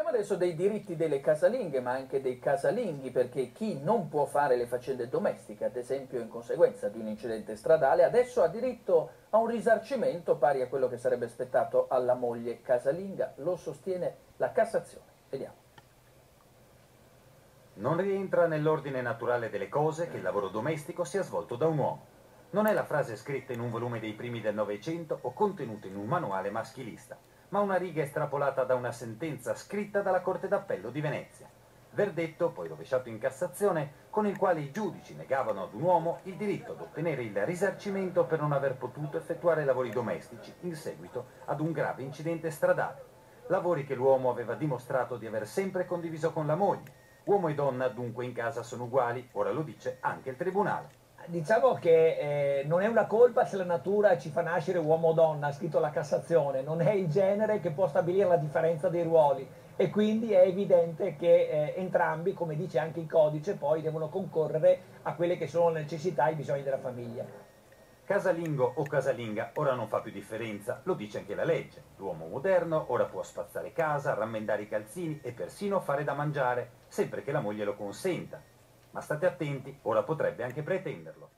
Parliamo adesso dei diritti delle casalinghe, ma anche dei casalinghi, perché chi non può fare le faccende domestiche, ad esempio in conseguenza di un incidente stradale, adesso ha diritto a un risarcimento pari a quello che sarebbe spettato alla moglie casalinga. Lo sostiene la Cassazione. Vediamo. Non rientra nell'ordine naturale delle cose che il lavoro domestico sia svolto da un uomo. Non è la frase scritta in un volume dei primi del Novecento o contenuta in un manuale maschilista, ma una riga estrapolata da una sentenza scritta dalla Corte d'Appello di Venezia. Verdetto, poi rovesciato in Cassazione, con il quale i giudici negavano ad un uomo il diritto ad ottenere il risarcimento per non aver potuto effettuare lavori domestici in seguito ad un grave incidente stradale. Lavori che l'uomo aveva dimostrato di aver sempre condiviso con la moglie. Uomo e donna dunque in casa sono uguali, ora lo dice anche il tribunale. Diciamo che non è una colpa se la natura ci fa nascere uomo o donna, ha scritto la Cassazione, non è il genere che può stabilire la differenza dei ruoli e quindi è evidente che entrambi, come dice anche il codice, poi devono concorrere a quelle che sono le necessità e i bisogni della famiglia. Casalingo o casalinga ora non fa più differenza, lo dice anche la legge. L'uomo moderno ora può spazzare casa, rammendare i calzini e persino fare da mangiare, sempre che la moglie lo consenta. Ma state attenti, ora potrebbe anche pretenderlo.